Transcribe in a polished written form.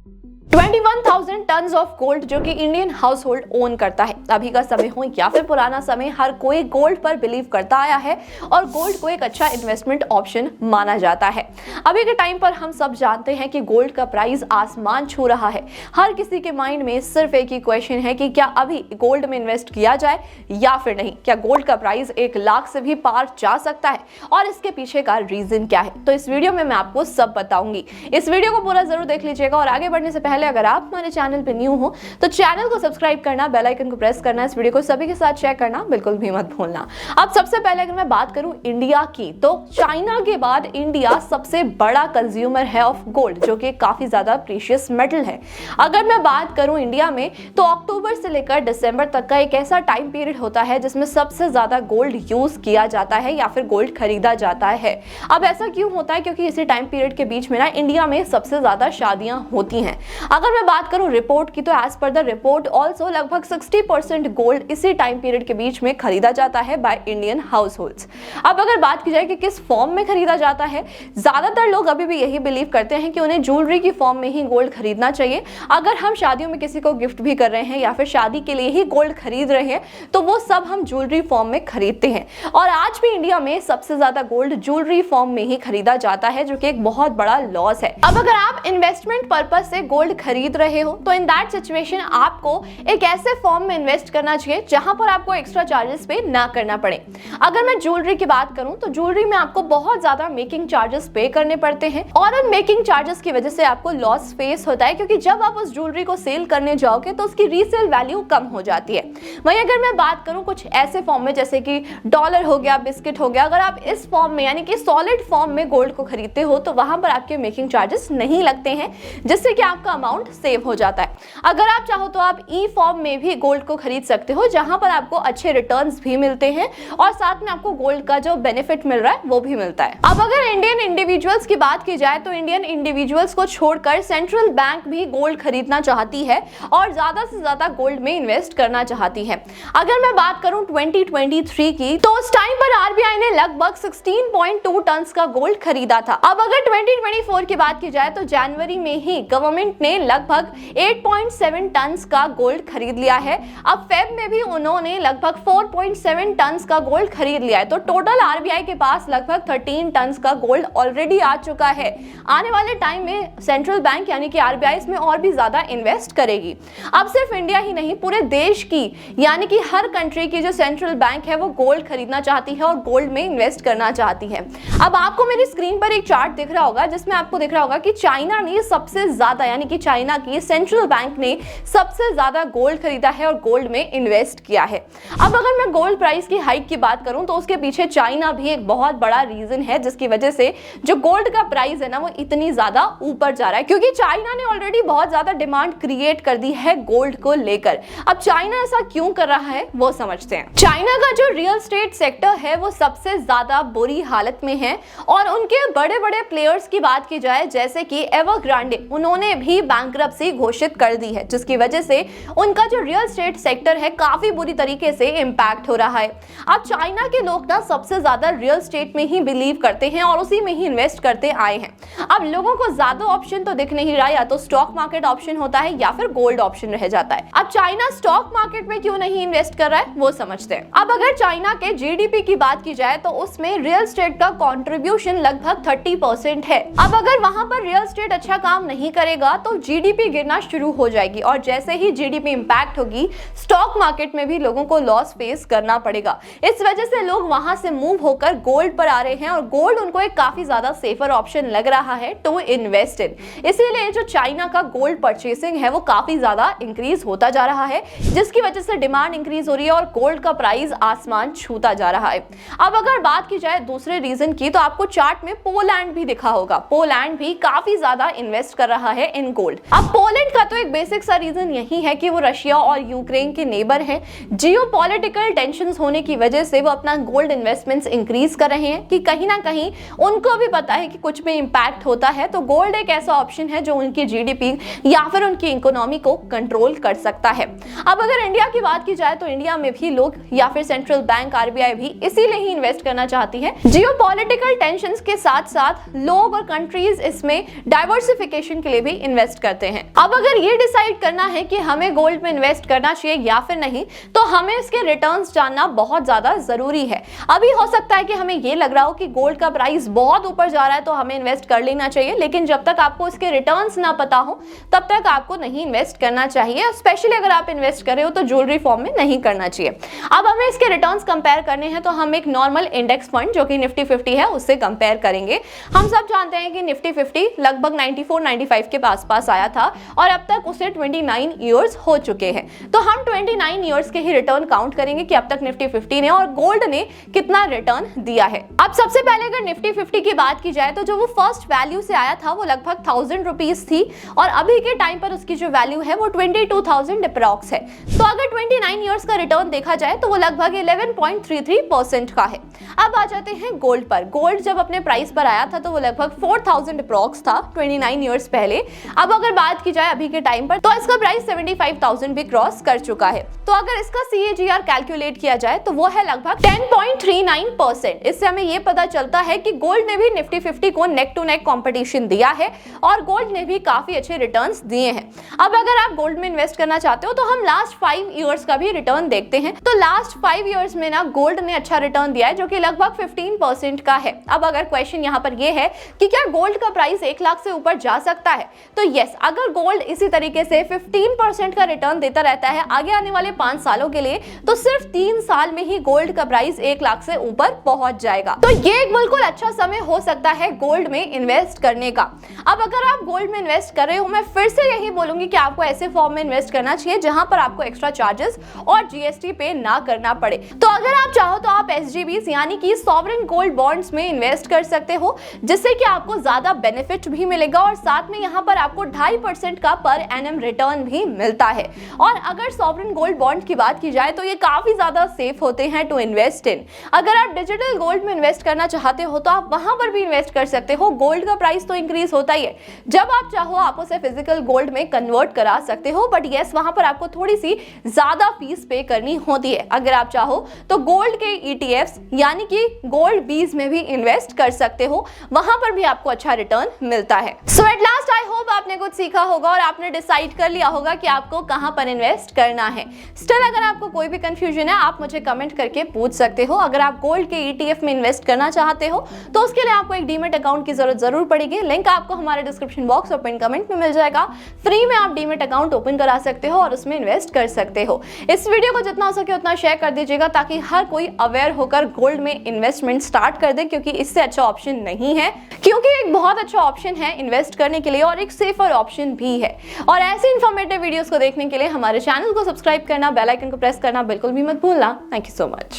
21,000 tons of gold जो कि Indian house hold own करता है। अभी का समय हो या फिर पुराना समय, हर कोई गोल्ड पर बिलीव करता आया है और गोल्ड को एक अच्छा इन्वेस्टमेंट ऑप्शन माना जाता है। अभी के टाइम पर हम सब जानते हैं कि गोल्ड का प्राइस आसमान छू रहा है। हर किसी के माइंड में सिर्फ एक ही क्वेश्चन है कि क्या अभी गोल्ड में इन्वेस्ट किया जाए या फिर नहीं। क्या गोल्ड का प्राइस 1 लाख से भी पार जा सकता है और इसके पीछे का रीजन क्या है, तो इस वीडियो में मैं आपको सब बताऊंगी। इस वीडियो को पूरा जरूर देख लीजिएगा और आगे बढ़ने से पहले अगर आप हमारे चैनल पे न्यू हो तो चैनल को सब्सक्राइब करना, बेल आइकन को प्रेस करना, इस वीडियो को सभी के साथ शेयर करना बिल्कुल भी मत भूलना। अब सबसे पहले अगर मैं बात करूं इंडिया की, तो चाइना के बाद इंडिया सबसे बड़ा कंज्यूमर है ऑफ गोल्ड, जो कि काफी ज्यादा प्रीशियस मेटल है। अगर मैं बात करूं इंडिया में, तो अक्टूबर से लेकर दिसंबर तक का एक ऐसा टाइम पीरियड होता है जिसमें सबसे ज्यादा गोल्ड यूज किया जाता है या फिर गोल्ड खरीदा जाता है। अब ऐसा क्यों होता है? क्योंकि इसी टाइम पीरियड के बीच में ना इंडिया में सबसे ज्यादा शादियां होती हैं। अगर मैं बात करूं रिपोर्ट की, तो as per the report also लगभग 60% गोल्ड इसी टाइम पीरियड के बीच में खरीदा जाता है बाय इंडियन हाउस होल्ड्स। अब अगर बात की जाए कि किस फॉर्म में खरीदा जाता है, ज्यादातर लोग अभी भी यही बिलीव करते हैं कि उन्हें ज्वेलरी की फॉर्म में ही गोल्ड खरीदना चाहिए। अगर हम शादियों में किसी को गिफ्ट भी कर रहे हैं या फिर शादी के लिए ही गोल्ड खरीद रहे हैं, तो वो सब हम ज्वेलरी फॉर्म में खरीदते हैं। और आज भी इंडिया में सबसे ज्यादा गोल्ड ज्वेलरी फॉर्म में ही खरीदा जाता है, जो कि एक बहुत बड़ा लॉस है। अब अगर आप इन्वेस्टमेंट पर्पज से गोल्ड खरीद रहे हो, तो इन दैट सिचुएशन आपको एक ऐसे फॉर्म में इन्वेस्ट करना चाहिए जहां पर आपको एक्स्ट्रा चार्जेस पे ना करना पड़े। अगर मैं ज्वेलरी की बात करूं, तो ज्वेलरी में आपको बहुत ज्यादा मेकिंग चार्जेस पे करने पड़ते हैं और उन मेकिंग चार्जेस की वजह से आपको लॉस फेस होता है, क्योंकि जब आप उस ज्वेलरी को सेल करने जाओगे तो उसकी रीसेल वैल्यू कम हो जाती है। वहीं अगर मैं बात करूं कुछ ऐसे फॉर्म में जैसे कि डॉलर हो गया, बिस्किट हो गया, अगर आप इस फॉर्म में यानी कि सॉलिड फॉर्म में गोल्ड को खरीदते हो, तो वहां पर आपके मेकिंग चार्जेस नहीं लगते हैं, जिससे कि आपका अमाउंट सेव हो जाता है। अगर आप चाहो तो आप ई फॉर्म में भी गोल्ड को खरीद सकते हो, जहां पर आपको अच्छे रिटर्न्स भी मिलते हैं और साथ में आपको गोल्ड का जो बेनिफिट मिल रहा है वो भी मिलता है। अब अगर इंडियन इंडिविजुअल्स की बात की जाए, तो इंडियन इंडिविजुअल्स को छोड़कर सेंट्रल बैंक भी गोल्ड खरीदना चाहती है और ज्यादा से ज्यादा गोल्ड में इन्वेस्ट करना चाहती है। अगर मैं बात करूं 2023 की, तो उस टाइम पर आरबीआई ने लगभग 16.2 टन का गोल्ड खरीदा था। अब अगर 2024 की बात की जाए, तो जनवरी में ही गवर्नमेंट ने लगभग 8.7 टन का गोल्ड खरीद लिया है। अब फेब में भी उन्होंने लगभग 4.7 टन का गोल्ड खरीद लिया है। तो टोटल आरबीआई के पास लगभग 13 टन का गोल्ड ऑलरेडी आ चुका है। आने वाले टाइम में सेंट्रल बैंक यानी कि आरबीआई इसमें और भी ज्यादा इन्वेस्ट करेगी। अब सिर्फ इंडिया ही नहीं, पूरे देश की यानी कि हर कंट्री की जो सेंट्रल बैंक है वो गोल्ड खरीदना चाहती है और गोल्ड में इन्वेस्ट करना चाहती है। अब आपको मेरी स्क्रीन पर एक चार्ट दिख रहा होगा, जिसमें आपको दिख रहा होगा कि चाइना ने सबसे ज्यादा यानी कि चाइना की सेंट्रल बैंक ने सबसे ज्यादा गोल्ड खरीदा है और गोल्ड में इन्वेस्ट किया है। अब अगर मैं गोल्ड प्राइस की हाइक की बात करूं, तो उसके पीछे चाइना भी एक बहुत बड़ा रीजन है, जिसकी वजह से जो गोल्ड का प्राइस है ना वो इतनी ज्यादा ऊपर जा रहा है, क्योंकि चाइना ने ऑलरेडी बहुत ज्यादा डिमांड क्रिएट कर दी है गोल्ड को लेकर। अब चाइना ऐसा क्यों कर रहा है वो समझते हैं। चाइना का जो रियल एस्टेट सेक्टर है वो सबसे ज्यादा बुरी हालत में है और उनके बड़े बड़े प्लेयर्स की बात की जाए, जैसे कि एवरग्रांडे, उन्होंने भी बैंकरप्सी घोषित कर दी है, जिसकी वजह से उनका जो रियल एस्टेट सेक्टर है काफी बुरी तरीके से इंपैक्ट हो रहा है। अब चाइना के लोग ना सबसे ज्यादा रियल एस्टेट में ही बिलीव करते हैं और उसी में ही इन्वेस्ट करते आए हैं। अब लोगों को ज्यादा ऑप्शन तो दिख नहीं रहा, या तो स्टॉक मार्केट ऑप्शन होता है या फिर गोल्ड ऑप्शन रह जाता है। अब चाइना स्टॉक मार्केट में क्यों नहीं इन्वेस्ट कर रहा है वो समझते हैं। अब अगर चाइना के जीडीपी की बात की जाए, तो उसमें रियल एस्टेट का कॉन्ट्रीब्यूशन लगभग 30% है। अब अगर वहां पर रियल एस्टेट अच्छा काम नहीं करेगा, तो जीडीपी गिरना शुरू हो जाएगी और जैसे ही जीडीपी इंपैक्ट होगी, स्टॉक मार्केट में भी लोगों को लॉस फेस करना पड़ेगा। इस वजह से लोग वहां से मूव होकर गोल्ड पर आ रहे हैं और गोल्ड उनको एक काफी ज्यादा सेफर ऑप्शन लग रहा है टू इन्वेस्ट इन। इसीलिए जो चाइना का गोल्ड परचेसिंग है वो काफी ज्यादा इंक्रीज होता जा रहा है, जिसकी वजह से डिमांड इंक्रीज हो रही है और गोल्ड का प्राइस आसमान छूता जा रहा है। अब अगर बात की जाए दूसरे रीजन की, तो आपको चार्ट में पोलैंड भी दिखा होगा। पोलैंड भी काफी ज्यादा इन्वेस्ट कर रहा है इन गोल्ड। अब पोलैंड का तो एक बेसिक सा रीजन यही है कि वो रशिया और यूक्रेन के नेबर हैं। जियोपॉलिटिकल टेंशंस होने की वजह से वो अपना गोल्ड इन्वेस्टमेंट्स इंक्रीज कर रहे हैं कि कहीं ना कहीं उनको भी पता है कि कुछ में इंपैक्ट होता है, तो गोल्ड एक ऐसा ऑप्शन है जो उनकी जीडीपी या फिर उनकी इकोनॉमी को कंट्रोल कर सकता है। अब अगर इंडिया की बात की जाए, तो इंडिया में भी लोग या फिर सेंट्रल बैंक आरबीआई भी इसीलिए ही इन्वेस्ट करना चाहती है। जियोपॉलिटिकल टेंशंस के साथ साथ लोग और कंट्रीज इसमें डाइवर्सिफिकेशन के लिए भी भी इन्वेस्ट करते हैं। अब अगर ये डिसाइड करना है कि हमें गोल्ड में इन्वेस्ट करना चाहिए या फिर नहीं, तो हमें इसके रिटर्न्स जानना बहुत ज्यादा जरूरी है। अभी हो सकता है कि हमें ये लग रहा हो कि गोल्ड का प्राइस बहुत ऊपर जा रहा है तो हमें इन्वेस्ट कर लेना चाहिए, लेकिन जब तक आपको इसके रिटर्न्स ना पता हो तब तक आपको नहीं इन्वेस्ट करना चाहिए। स्पेशली अगर आप इन्वेस्ट कर रहे हो तो ज्वेलरी फॉर्म में नहीं करना चाहिए। अब हमें इसके रिटर्न्स कंपेयर करने हैं तो हम एक नॉर्मल इंडेक्स फंड जो कि निफ्टी 50 है उससे कंपेयर करेंगे। हम सब जानते हैं कि निफ्टी 50 लगभग 94-95 के पास आया था और अब तक उसे 29 ईयर्स हो चुके हैं। तो हम 29 ईयर्स के ही रिटर्न काउंट करेंगे कि अब तक निफ्टी 50 ने और गोल्ड ने कितना रिटर्न दिया है। अब सबसे पहले अगर निफ्टी 50 की बात की जाए तो जो वो फर्स्ट वैल्यू से आया था वो लगभग 1000 रुपीज थी और अभी के टाइम पर उसकी जो वैल्यू है वो 22,000 अप्रॉक्स है। तो अगर 29 ईयर्स का रिटर्न देखा जाए तो वो लगभग 11.33% का है। अब आ जाते हैं गोल्ड पर। गोल्ड जब अपने प्राइस पर आया था तो वो लगभग 4000 अप्रॉक्स था 29 ईयर्स पहले। अब अगर बात की जाए अभी के टाइम पर तो इसका प्राइस 75,000 भी क्रॉस कर चुका है। तो अगर इसका CAGR कैलकुलेट किया जाए तो वो है लगभग 10.39%। इससे हमें ये पता चलता है कि गोल्ड ने भी निफ्टी 50 को नेक टू नेक कंपटीशन दिया है और गोल्ड ने भी काफी अच्छे रिटर्न्स दिए हैं। अब अगर आप गोल्ड में इन्वेस्ट करना चाहते हो तो हम लास्ट 5 ईयर्स का भी रिटर्न देखते हैं। तो लास्ट 5 ईयर्स में ना गोल्ड ने अच्छा रिटर्न दिया है जो कि लगभग 15% का है। अब अगर क्वेश्चन यहाँ पर ये है कि क्या गोल्ड का प्राइस 1 लाख से ऊपर जा सकता है, तो यस, अगर गोल्ड इसी तरीके से 15% का रिटर्न देता रहता है आगे आने वाले 5 सालों के लिए तो सिर्फ 3 साल में ही गोल्ड का प्राइस 1 लाख से ऊपर पहुंच जाएगा। तो ये एक बिल्कुल अच्छा समय हो सकता है गोल्ड में इन्वेस्ट करने का। अब अगर आप गोल्ड में इन्वेस्ट कर रहे हो, मैं फिर से यही बोलूंगी कि आपको ऐसे फॉर्म में इन्वेस्ट करना चाहिए जहां पर आपको एक्स्ट्रा चार्जेस और GST पे ना करना पड़े। तो अगर आप चाहो तो आप SGBs यानी कि सॉवरेन गोल्ड बॉन्ड्स में इन्वेस्ट कर सकते हो, जिससे कि आपको ज्यादा बेनिफिट भी मिलेगा और साथ में यहाँ पर आपको 2.5% का पर एनम रिटर्न भी मिलता है। और अगर सॉवरेन गोल्ड बॉन्ड की बात की जाए तो ये काफी ज्यादा सेफ होते हैं टू इन्वेस्ट इन। अगर आप डिजिटल गोल्ड में इन्वेस्ट करना चाहते हो तो आप वहां पर भी इन्वेस्ट कर सकते हो। गोल्ड का प्राइस तो इंक्रीज होता ही है, जब आप चाहो आप उसे फिजिकल गोल्ड में कन्वर्ट करा सकते हो, बट यस वहां पर आपको थोड़ी सी ज्यादा फीस पे करनी होती है। अगर आप चाहो तो गोल्ड के ETFs यानी कि गोल्ड बीज में भी इन्वेस्ट कर सकते हो, वहां पर भी आपको अच्छा रिटर्न मिलता है। सो एट लास्ट आई होप आपने कुछ सीखा होगा और आपने डिसाइड कर लिया होगा कि आपको कहां पर इन्वेस्ट करना है। स्टिल अगर आपको कोई भी कंफ्यूजन है आप मुझे कमेंट करके पूछ सकते हो। अगर आप गोल्ड के ETF में इन्वेस्ट करना चाहते हो तो उसके लिए आपको एक डीमेट अकाउंट की जरूरत जरूर पड़ेगी। लिंक आपको हमारे डिस्क्रिप्शन बॉक्स और पिन कमेंट में मिल जाएगा। फ्री में आप डीमेट अकाउंट ओपन करा सकते हो और उसमें इन्वेस्ट कर सकते हो। इस वीडियो को जितना हो सके उतना शेयर कर दीजिएगा ताकि हर कोई अवेयर होकर गोल्ड में इन्वेस्टमेंट स्टार्ट कर दे, क्योंकि इससे अच्छा ऑप्शन नहीं है, क्योंकि एक बहुत अच्छा ऑप्शन है इन्वेस्ट करने के लिए और एक सेफर ऑप्शन भी है। और ऐसे इंफॉर्मेटिव वीडियोस को देखने के लिए हमारे चैनल को सब्सक्राइब करना, बेल आइकन को प्रेस करना बिल्कुल भी मत भूलना। Thank you so much.